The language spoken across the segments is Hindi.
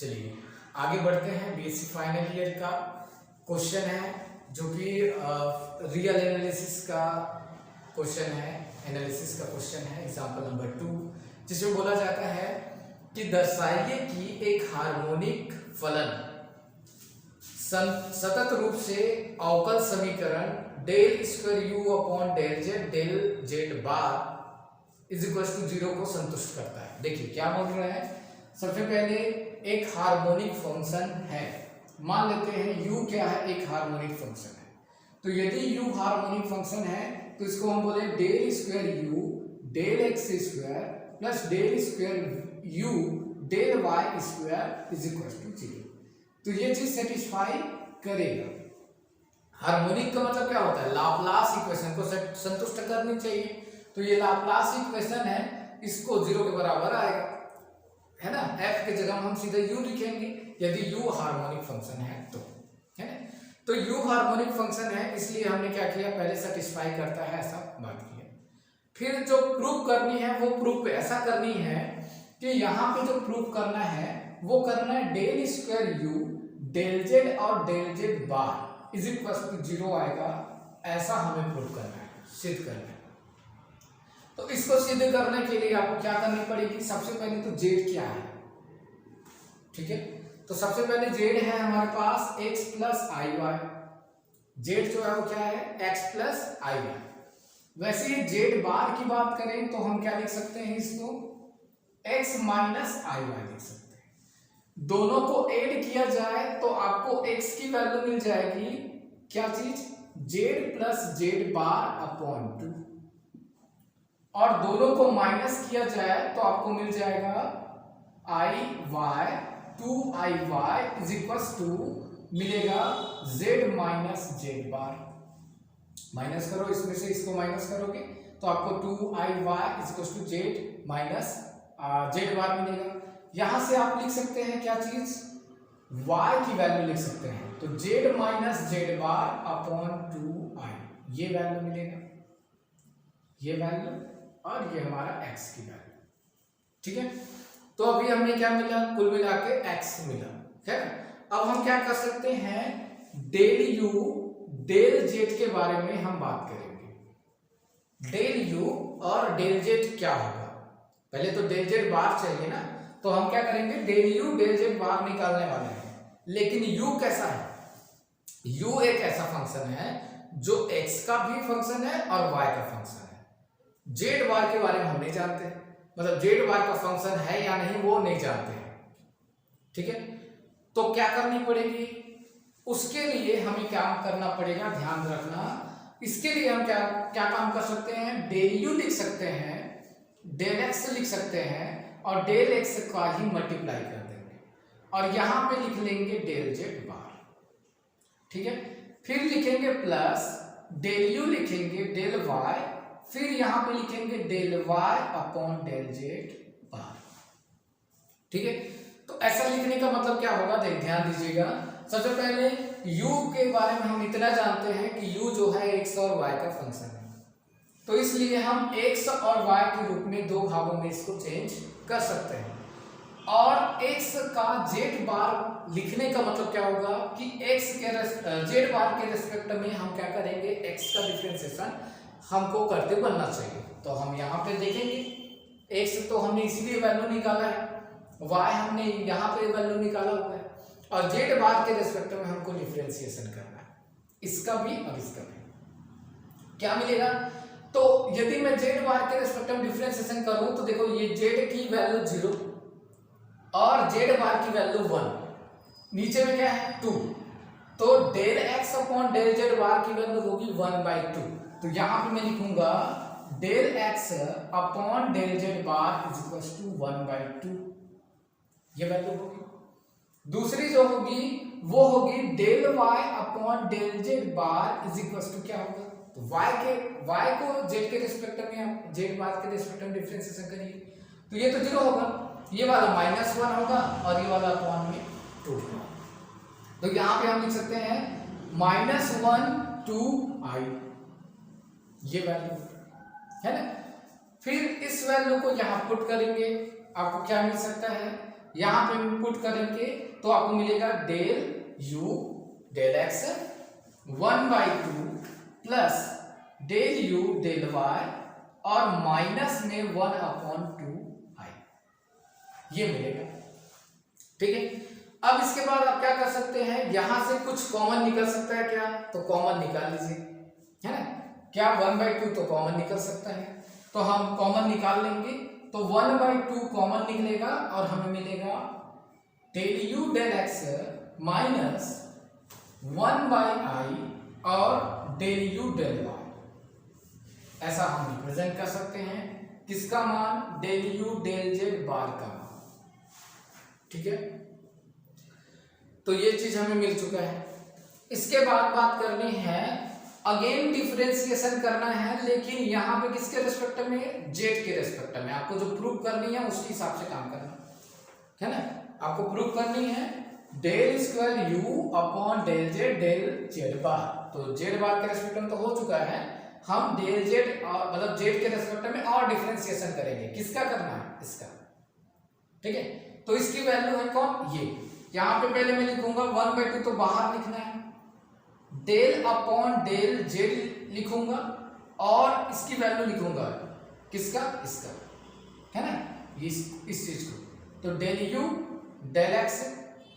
चलिए आगे बढ़ते हैं। बीएससी फाइनल ईयर का क्वेश्चन है जो कि रियल एनालिसिस का क्वेश्चन है, एनालिसिस का क्वेश्चन है, एग्जाम्पल नंबर 2, जिसमें बोला जाता है कि दर्शाइए कि एक हार्मोनिक फलन सतत रूप से अवकल समीकरण del square you upon del Z bar is equal to 0 को संतुष्ट करता है। देखिए क्या बोल रहे हैं। सबसे पहले एक हार्मोनिक फंक्शन है, मान लेते हैं u क्या है, एक हार्मोनिक फंक्शन है। तो यदि u हार्मोनिक फंक्शन है तो इसको हम बोले del square u del x square plus del square u del Y square is equal to 0। तो ये चीज सेटिस्फाई करेगा। हार्मोनिक का मतलब क्या होता है, लाप्लास इक्वेशन को संतुष्ट करनी चाहिए। तो ये लाप्लास इक्वेशन है, इसको 0 के बराबर आएगा, है ना। f के जगह हम सीधे u लिखेंगे यदि u हार्मोनिक फंक्शन है तो, है ना। तो u हार्मोनिक फंक्शन है, इसलिए हमने क्या किया, पहले सेटिस्फाई करता है ऐसा बात किया। फिर जो प्रूफ करनी है वो प्रूफ ऐसा करनी है कि यहाँ पे जो प्रूफ करना है वो करना है del square u del Z और del Z bar is equal to 0 आएगा, ऐसा हमें प्रूफ करना है, सिद्ध करना है। तो इसको सिद्ध करने के लिए आपको क्या करनी पड़ेगी, सबसे पहले तो जेड क्या है, ठीक है। तो सबसे पहले जेड है हमारे पास x प्लस आई वाई। जेड जो है वो क्या है, x प्लस आई वाई। वैसे ही जेड बार की बात करें तो हम क्या लिख सकते हैं, इसको x माइनस आई वाई लिख सकते हैं। दोनों को ऐड किया जाए तो आपको x की वैल्यू मिल जाएगी, क्या चीज, Z plus Z bar upon 2, और दोनों को माइनस किया जाए तो आपको मिल जाएगा I Y 2i is equal to मिलेगा z minus Z bar. Minus करो, इसमें से इसको माइनस करोगे तो आपको 2i is equal to Z minus Z bar मिलेगा। यहां से आप लिख सकते हैं क्या चीज, y की वैल्यू लिख सकते हैं, तो z minus Z bar upon 2i, ये वैल्यू मिलेगा, ये वैल्यू, और ये हमारा x की वैल्यू, ठीक है। तो अभी हमें क्या मिला, कुल मिला के x मिला, है ना। अब हम क्या कर सकते हैं, डेल u डेल z के बारे में हम बात करेंगे। डेल u और डेल z क्या होगा, पहले तो डेल z बार चाहिए ना, तो हम क्या करेंगे, डेल u डेल z बार निकालने वाले हैं। लेकिन u कैसा है, u एक ऐसा फंक्शन है जो x का भी फंक्शन है और y का फंक्शन है। जेड बार के बारे में हम नहीं जानते, मतलब जेड बार का फंक्शन है या नहीं वो नहीं जानते हैं, ठीक है। तो क्या करनी पड़ेगी, उसके लिए हमें क्या करना पड़ेगा, ध्यान रखना। इसके लिए हम क्या क्या काम कर सकते हैं, डेल यू लिख सकते हैं, डेल एक्स लिख सकते हैं, और डेल एक्स का ही मल्टीप्लाई कर देंगे, और यहां पे लिख लेंगे डेल जेड बार, ठीक है। फिर लिखेंगे प्लस डेल यू लिखेंगे डेल वाई, फिर यहां पे लिखेंगे del Y upon del Z bar, ठीक है। तो ऐसा लिखने का मतलब क्या होगा, ध्यान दीजिएगा। सबसे पहले u के बारे में हम इतना जानते हैं कि u जो है x और y का फंक्शन है, तो इसलिए हम x और y के रूप में दो भागों में इसको चेंज कर सकते हैं। और x का z बार लिखने का मतलब क्या होगा कि x के z बार के रेस्पेक्ट में हम क्या करेंगे, x का डिफरेंशिएशन हमको करते बनना चाहिए। तो हम यहाँ पे देखेंगे x तो हमने इसीलिए वैल्यू निकाला है, y हमने यहाँ पे वैल्यू निकाला हुआ है, और z बार के रेस्पेक्ट में हमको डिफरेंशिएशन करना है, इसका भी और इसका भी। क्या मिलेगा, तो यदि मैं z बार के रेस्पेक्ट में डिफरेंशिएशन करूं तो देखो ये z की वैल्यू 0 और z बार की वैल्यू 1, नीचे में क्या है 2, तो del x upon del z bar की वैल्यू होगी 1/2। तो यहां पे मैं लिखूंगा del x upon del z bar is equal to 1/2, ये वैल्यू होगी। दूसरी जो होगी वो होगी del y upon del z bar is equal to क्या होगा, तो y को z के रिस्पेक्ट में z बार के रिस्पेक्ट में डिफरेंशिएशन करिए तो ये तो 0 होगा, ये वाला -1 होगा और ये वाला अपॉन में 2 होगा। तो यहाँ पे हम लिख सकते हैं -1 2i, ये वैल्यू है ना। फिर इस वैल्यू को यहाँ पुट करेंगे, आपको क्या मिल सकता है, यहाँ पे पुट करेंगे तो आपको मिलेगा del u del x 1/2 plus del u del y और माइनस में 1/2i ये मिलेगा। ठीक है, अब इसके बाद आप क्या कर सकते हैं, यहां से कुछ कॉमन निकल सकता है क्या, तो कॉमन निकाल लीजिए, है ना। क्या 1/2 तो कॉमन निकल सकता है, तो हम कॉमन निकाल लेंगे। तो 1/2 कॉमन निकलेगा और हमें मिलेगा del u del x minus 1/i और डेल u डेल y। ऐसा हम रिप्रेजेंट कर सकते हैं किसका मान, डेल u डेल z बार का मान। ठीक है, तो ये चीज हमें मिल चुका है। इसके बाद बात करनी है, अगेन डिफरेंशिएशन करना है, लेकिन यहाँ पे किसके रेस्पेक्ट में, जेड के रेस्पेक्ट में। आपको जो प्रूव करनी है उसके हिसाब से काम करना है ना। आपको प्रूव करनी है del square you upon del Z bar. तो जेड बार के रेस्पेक्ट में तो हो चुका है, हम डेल जेड मतलब जेड के रेस्पेक्ट में और डिफरेंशिएशन करेंगे। किसका करना है, इसका। ठीक है, तो इसकी वैल्यू है कौन, ये। यहाँ पे पहले मैं लिखूंगा 1/2 तो बाहर लिखना है, डेल अपॉन डेल जेड लिखूंगा और इसकी वैल्यू लिखूंगा किसका, इसका, है ना, इस चीज को। तो del u del x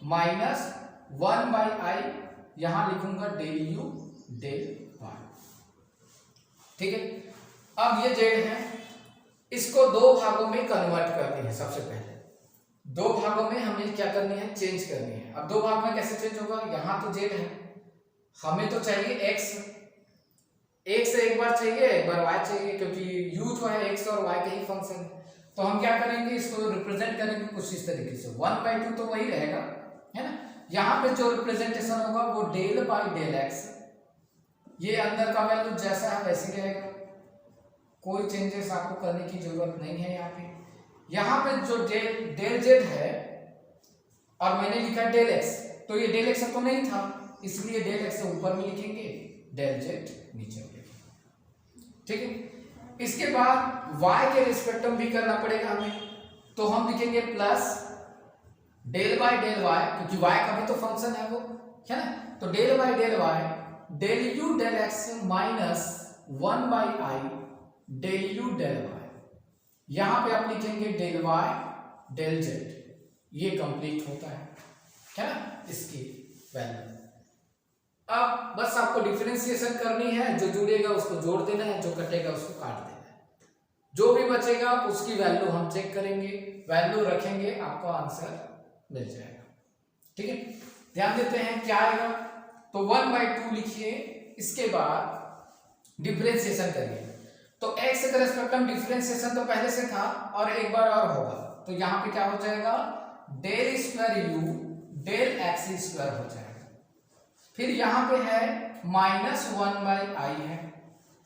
minus 1/i, यहां लिखूंगा डेल यू डेल वाई। ठीक है, अब ये जेड है, इसको दो भागों में कन्वर्ट करनी है। सबसे पहले दो भागों में हमें क्या करनी है, चेंज करनी है। अब दो भाग में कैसे चेंज होगा, यहां तो जेड है, हमें तो चाहिए x, एक से एक बार चाहिए, एक बार y चाहिए, क्योंकि u जो है x और y का ही फंक्शन है। तो हम क्या करेंगे, इसको रिप्रेजेंट करेंगे कुछ इस तरीके से। 1/2 तो वही रहेगा, है ना। यहाँ पे जो रिप्रेजेंटेशन होगा वो डेल बाई डेल x, ये अंदर का वैल्यू जैसा है वैसे ही रहेगा, कोई चेंजेस आपको करने की जरूरत नहीं है। यहाँ पे जो डेल जेड है और मैंने लिखा डेल x, तो ये डेल x तो नहीं था, इसलिए डेल x ऊपर में लिखेंगे, डेल जेड नीचे में लिखेंगे। ठीक है, इसके बाद y के रिस्पेक्ट में भी करना पड़ेगा हमें, तो हम लिखेंगे plus del by del y, क्योंकि y का भी तो फंक्शन है वो, है ना। तो del by del y del u del x minus 1/i del u del y। यहां पे आप लिखेंगे डेल y डेल z, ये कंप्लीट होता है ना, इसकी वैल्यू। अब बस आपको डिफरेंशिएशन करनी है, जो जुड़ेगा उसको जोड़ देना है, जो कटेगा उसको काट देना है, जो भी बचेगा उसकी वैल्यू हम चेक करेंगे, वैल्यू रखेंगे, आपको आंसर मिल जाएगा। ठीक है, ध्यान देते हैं क्या आएगा। तो 1/2 लिखिए, इसके बाद डिफरेंशिएशन करिए। तो x के रेस्पेक्ट में डिफरेंशिएशन तो पहले से था और एक बार और होगा, तो यहाँ पे क्या हो जाएगा, del square u del x square हो जाएगा। फिर यहाँ पे है माइनस 1/i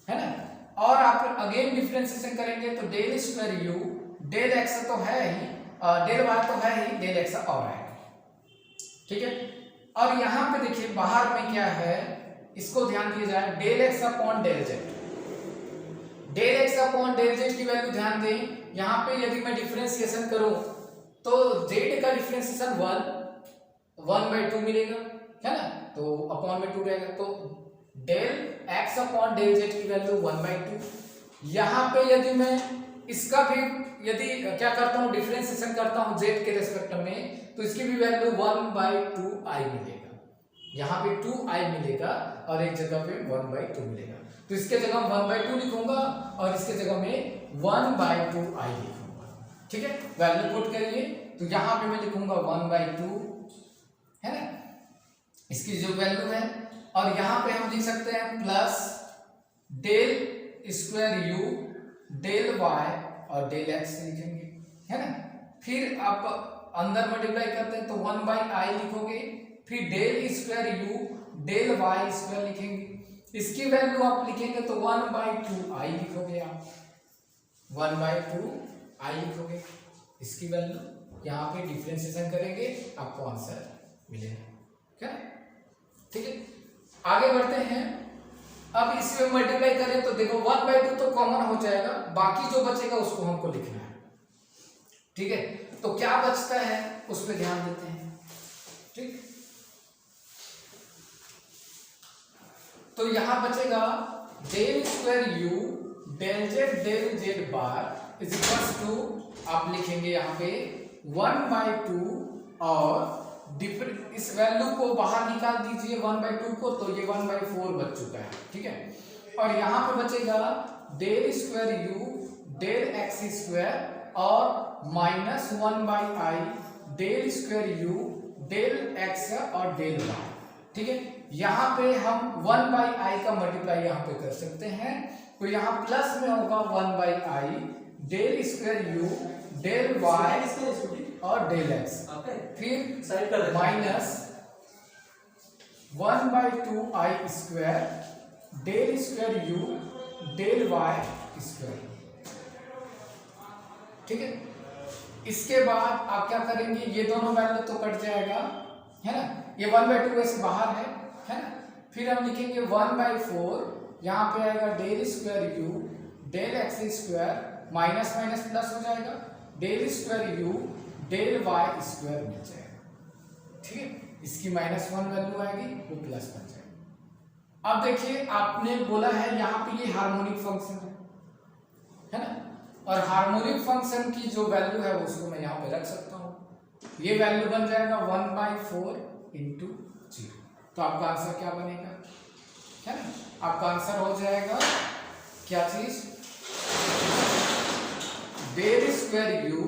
है ना, और आप अगेन डिफरेंशिएशन करेंगे तो del square u del x तो है ही, डेल y तो है ही, डेल x और आएगा। ठीक है, और यहाँ पे देखिए बाहर में क्या है, इसको ध्यान दिया जाए, del x upon del z। Del x upon del z की वैल्यू ध्यान दें, यहाँ पे यदि मैं डिफरेंशिएशन करूं तो z का डिफरेंशिएशन 1/2 मिलेगा, है ना, तो अपॉन में 2 रहेगा, तो del x upon del z की वैल्यू 1/2। यहाँ पे यदि मैं इसका भी यदि क्या करता हूँ, डिफरेंशिएशन करता हूँ z के रेस्पेक्ट में, तो इसकी भी वैल्यू 1/2i मिलेगा। यहाँ पे 2i मिलेगा और एक जगह पे 1/2 मिलेगा, तो इसके जगह 1/2 लिखूंगा और इसके जगह में 1/2i लिखूंगा। ठीक है, वैल्यू पुट करिए, तो यहाँ पे मैं लिखूंगा 1/2, है ना, इसकी जो वैल्यू है, और यहाँ पे हम लिख सकते हैं plus del square u del y और डेल x लिखेंगे, है ना। फिर आप अंदर मल्टीप्लाई करते हैं तो 1/i लिखोगे, फिर del square u del y square लिखेंगे, इसकी वैल्यू आप लिखेंगे तो 1/2i लिखोगे, आप 1/2i लिखोगे, इसकी वैल्यू यहाँ पे डिफरेंशिएशन करेंगे, आपको आंसर मिलेगा। क्या, ठीक है, आगे बढ़ते हैं। अब इसमें मल्टीप्लाई करें तो देखो 1/2 तो कॉमन हो जाएगा, बाकी जो बचेगा उसको हमको लिखना है। ठीक है, तो क्या बचता है उस पर ध्यान देते हैं। ठीक, तो यहां बचेगा del square you del Z bar is equal to, आप लिखेंगे यहाँ पे 1/2 और इस वैल्यू को बाहर निकाल दीजिए 1/2 को, तो ये 1/4 बच चुका है। ठीक है, और यहाँ पे बचेगा del square you del x square और minus 1/i del square you del X और डेल वाई। ठीक है, यहाँ पे हम 1/i का मल्टीप्लाई यहाँ पे कर सकते हैं, तो यहाँ प्लस में होगा 1/i del square you del y और डेल एक्स, फिर minus 1/2i square del square you del Y square. ठीक है, इसके बाद आप क्या करेंगे, ये दोनों वैल्यू तो कट जाएगा, है ना, ये 1/2 वैसे बाहर है ना, फिर हम लिखेंगे 1/4, यहाँ पे आएगा del square you del x square minus minus plus हो जाएगा del square you del Y square मिल जाएगा। ठीक है, इसकी -1 वैल्यू आएगी, वो प्लस बन जाएगा। अब देखिए आपने बोला है यहाँ पे ये हार्मोनिक फंक्शन है ना, और हार्मोनिक फंक्शन की जो वैल्यू है उसको मैं यहाँ पे रख सकता हूँ, ये वैल्यू बन जाएगा 1/4 इंटू 0। तो आपका आंसर क्या बनेगा, है ना, आपका आंसर हो जाएगा क्या चीज, del square you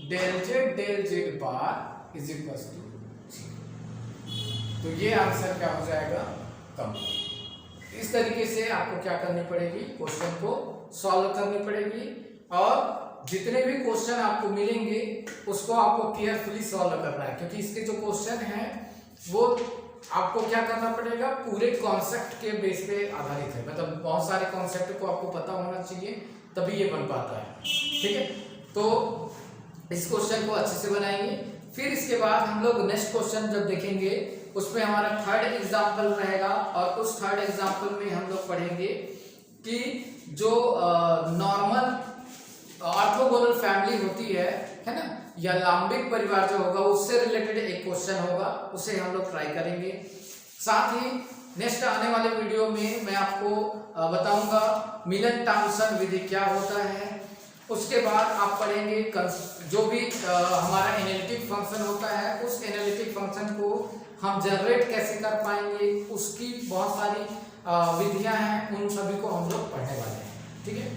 del Z bar is equal to 0। तो ये आंसर क्या हो जाएगा, कंप्लीट। इस तरीके से आपको क्या करनी पड़ेगी, क्वेश्चन को सॉल्व करनी पड़ेगी, और जितने भी क्वेश्चन आपको मिलेंगे उसको आपको केयरफुली सॉल्व करना है, क्योंकि इसके जो क्वेश्चन हैं वो आपको क्या करना पड़ेगा, पूरे कॉन्सेप्ट के बेस पे आधारित है, मतलब बहुत सारे कॉन्सेप्ट को आपको पता होना चाहिए तभी ये बन पाता है। ठीक है, तो इस क्वेश्चन को अच्छे से बनाएंगे, फिर इसके बाद हम लोग नेक्स्ट क्वेश्चन जब देखेंगे उसमें हमारा थर्ड एग्जाम्पल रहेगा, और उस थर्ड एग्जाम्पल में हम लोग पढ़ेंगे कि जो नॉर्मल ऑर्थोगोनल फैमिली होती है ना, या लाम्बिक परिवार जो होगा उससे रिलेटेड एक क्वेश्चन होगा, उसे हम लोग ट्राई करेंगे। साथ ही नेक्स्ट आने वाले वीडियो में मैं आपको बताऊंगा मिलन थॉम्सन विधि क्या होता है, उसके बाद आप पढ़ेंगे जो भी हमारा एनालिटिक फंक्शन होता है, उस एनालिटिक फंक्शन को हम जनरेट कैसे कर पाएंगे, उसकी बहुत सारी विधियां हैं, उन सभी को हम लोग पढ़ने वाले हैं। ठीक है।